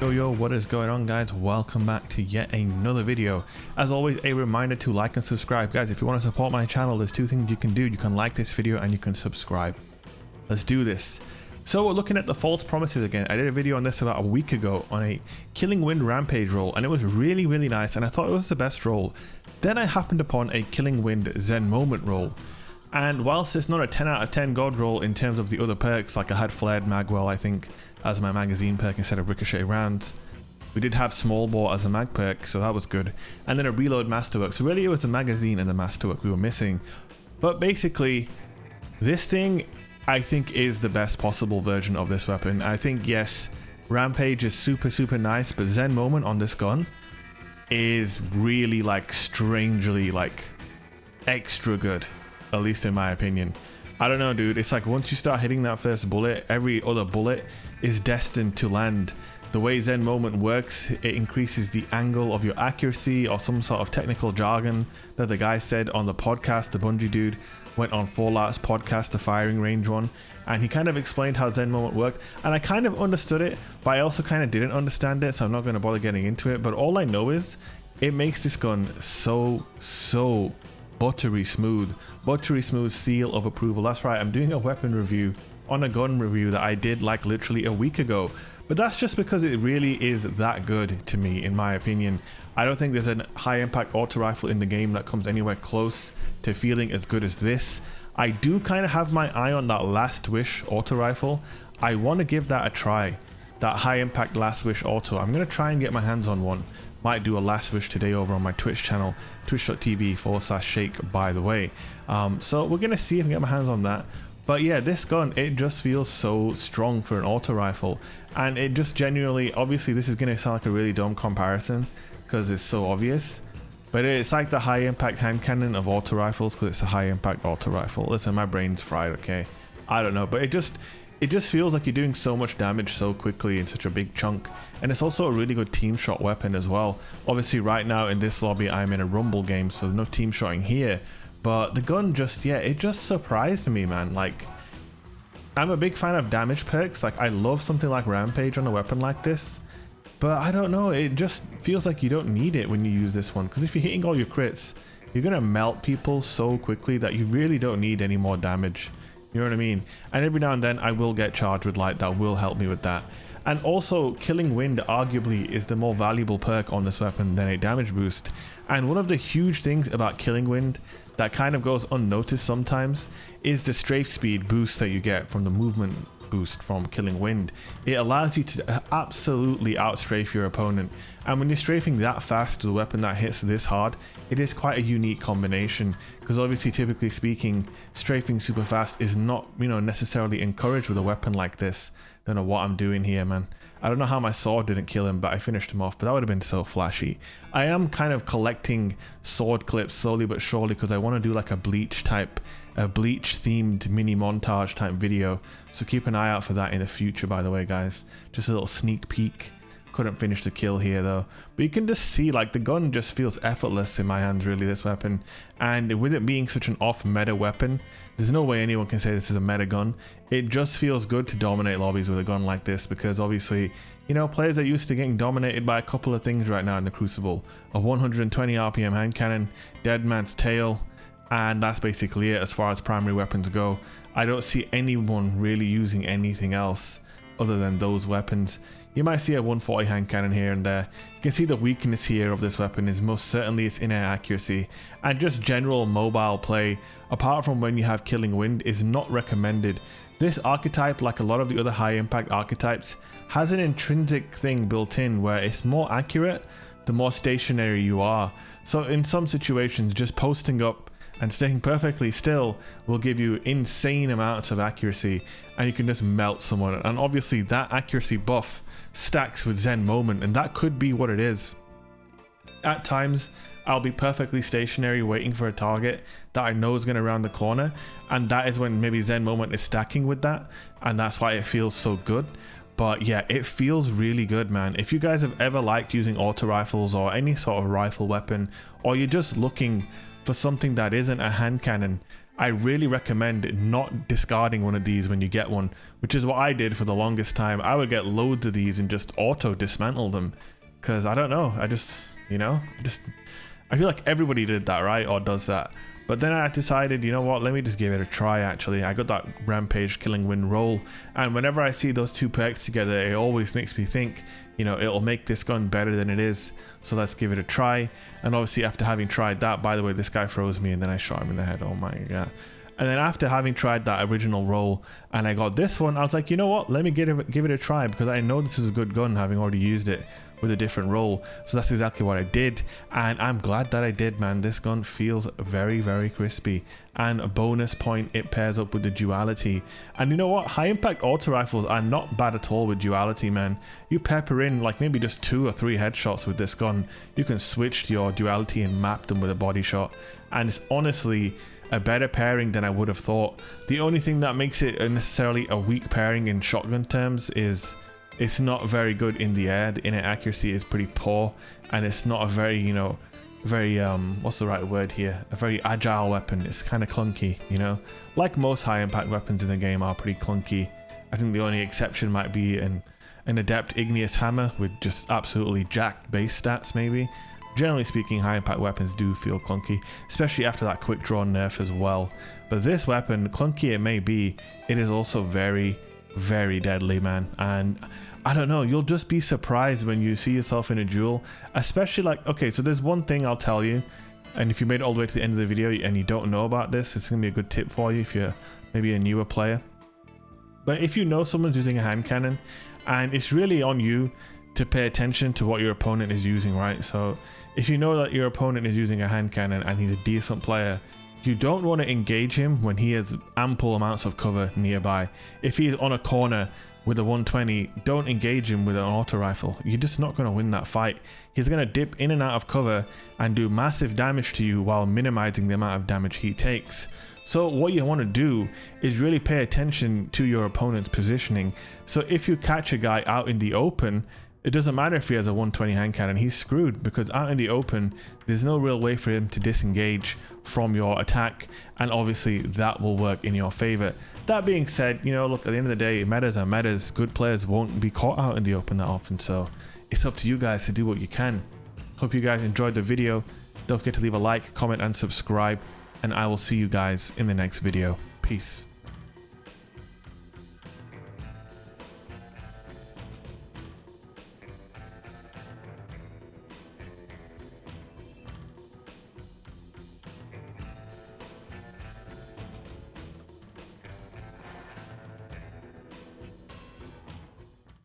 Yo, what is going on, guys? Welcome back to yet another video. As always, a reminder to like and subscribe. Guys, if you want to support my channel, there's two things you can do. You can like this video and you can subscribe. Let's do this. So we're looking at the false promises again. I did a video on this about a week ago on a Killing Wind Rampage roll, and it was really nice, and I thought it was the best roll. Then I happened upon a Killing Wind Zen Moment roll, and whilst it's not a 10 out of 10 god roll in terms of the other perks, like I had Flared Magwell, I think, as my magazine perk instead of Ricochet rounds. We did have Small Bore as a mag perk, so that was good. And then a Reload Masterwork. So really it was the magazine and the Masterwork we were missing. But basically, this thing I think is the best possible version of this weapon. I think, yes, Rampage is super nice, but Zen Moment on this gun is really like strangely like extra good, at least in my opinion. I don't know, dude. It's like once you start hitting that first bullet, every other bullet is destined to land. The way Zen Moment works, it increases the angle of your accuracy, or some sort of technical jargon that the guy said on the podcast. The Bungie dude went on Fallout's podcast, the firing range one, and he kind of explained how Zen Moment worked, and I kind of understood it, but I also kind of didn't understand it, so I'm not going to bother getting into it. But all I know is it makes this gun so buttery smooth seal of approval. That's right, I'm doing a weapon review on a gun review that I did like literally a week ago, but that's just because it really is that good to me, in my opinion. I don't think there's a high impact auto rifle in the game that comes anywhere close to feeling as good as this. I do kind of have my eye on that Last Wish auto rifle. I want to give that a try, that high impact Last Wish auto. I'm going to try and get my hands on one. Might do a Last Wish today over on my Twitch channel, twitch.tv/shake, by the way. So we're gonna see if I can get my hands on that. But yeah, this gun, it just feels so strong for an auto rifle, and it just genuinely, obviously this is gonna sound like a really dumb comparison because it's so obvious, but it's like the high impact hand cannon of auto rifles, because it's a high impact auto rifle. Listen, my brain's fried, okay? I don't know, but it just feels like you're doing so much damage so quickly in such a big chunk. And it's also a really good team shot weapon as well. Obviously right now in this lobby I'm in a rumble game, so no team shotting here, but the gun just, yeah, it just surprised me, man. Like, I'm a big fan of damage perks. Like, I love something like Rampage on a weapon like this, but I don't know, it just feels like you don't need it when you use this one, because if you're hitting all your crits, you're gonna melt people so quickly that you really don't need any more damage. You know what I mean? And every now and then I will get charged with light that will help me with that. And also, Killing Wind arguably is the more valuable perk on this weapon than a damage boost. And one of the huge things about Killing Wind that kind of goes unnoticed sometimes is the strafe speed boost that you get from the movement boost from Killing Wind. It allows you to absolutely outstrafe your opponent, and when you're strafing that fast with a weapon that hits this hard, it is quite a unique combination, because obviously, typically speaking, strafing super fast is not, you know, necessarily encouraged with a weapon like this. Don't know what I'm doing here, man. I don't know how my sword didn't kill him, but I finished him off, but that would have been so flashy. I am kind of collecting sword clips slowly but surely, because I want to do like a Bleach themed mini montage type video, so keep an eye out for that in the future, by the way, guys. Just a little sneak peek. Couldn't finish the kill here though, but you can just see like the gun just feels effortless in my hands, really, this weapon. And with it being such an off meta weapon, there's no way anyone can say this is a meta gun. It just feels good to dominate lobbies with a gun like this, because obviously, you know, players are used to getting dominated by a couple of things right now in the Crucible: a 120 RPM hand cannon, Dead Man's Tail, and that's basically it as far as primary weapons go. I don't see anyone really using anything else other than those weapons. You might see a 140 hand cannon here and there. You can see the weakness here of this weapon is most certainly its in-air accuracy, and just general mobile play, apart from when you have Killing Wind, is not recommended. This archetype, like a lot of the other high impact archetypes, has an intrinsic thing built in where it's more accurate the more stationary you are. So in some situations, just posting up and staying perfectly still will give you insane amounts of accuracy, and you can just melt someone. And obviously that accuracy buff stacks with Zen Moment, and that could be what it is. At times I'll be perfectly stationary waiting for a target that I know is going to round the corner, and that is when maybe Zen Moment is stacking with that, and that's why it feels so good. But yeah, it feels really good, man. If you guys have ever liked using auto rifles or any sort of rifle weapon, or you're just looking for something that isn't a hand cannon, I really recommend not discarding one of these when you get one, which is what I did for the longest time. I would get loads of these and just auto dismantle them, because I don't know, I just, you know, I feel like everybody did that, right? Or does that. But then I decided, you know what, let me just give it a try. Actually, I got that rampage killing wind roll, and whenever I see those two perks together, it always makes me think, you know, it'll make this gun better than it is, so let's give it a try. And obviously after having tried that, by the way, this guy froze me and then I shot him in the head. Oh my god. And then after having tried that original roll and I got this one, I was like, you know what, let me give it a try, because I know this is a good gun, having already used it with a different roll. So that's exactly what I did, and I'm glad that I did, man. This gun feels very, very crispy, and a bonus point, it pairs up with the duality. And you know what, high impact auto rifles are not bad at all with duality, man. You pepper in like maybe just 2 or 3 headshots with this gun, you can switch to your duality and map them with a body shot, and it's honestly a better pairing than I would have thought. The only thing that makes it necessarily a weak pairing in shotgun terms is it's not very good in the air. The inner accuracy is pretty poor, and it's not a very, you know, very what's the right word here, a very agile weapon. It's kind of clunky, you know, like most high impact weapons in the game are pretty clunky. I think the only exception might be an adept igneous hammer with just absolutely jacked base stats maybe. Generally speaking, high impact weapons do feel clunky, especially after that quick draw nerf as well. But this weapon, clunky it may be, it is also very, very deadly, man. And I don't know, you'll just be surprised when you see yourself in a duel, especially like, okay, so there's one thing I'll tell you, and if you made it all the way to the end of the video and you don't know about this, it's gonna be a good tip for you if you're maybe a newer player. But if you know someone's using a hand cannon, and it's really on you to pay attention to what your opponent is using, right? So if you know that your opponent is using a hand cannon and he's a decent player, you don't want to engage him when he has ample amounts of cover nearby. If he's on a corner with a 120, don't engage him with an auto rifle. You're just not going to win that fight. He's going to dip in and out of cover and do massive damage to you while minimizing the amount of damage he takes. So what you want to do is really pay attention to your opponent's positioning. So if you catch a guy out in the open, it doesn't matter if he has a 120 hand cannon, he's screwed, because out in the open, there's no real way for him to disengage from your attack, and obviously that will work in your favor. That being said, you know, look, at the end of the day, metas are metas. Good players won't be caught out in the open that often, so it's up to you guys to do what you can. Hope you guys enjoyed the video. Don't forget to leave a like, comment, and subscribe, and I will see you guys in the next video. Peace.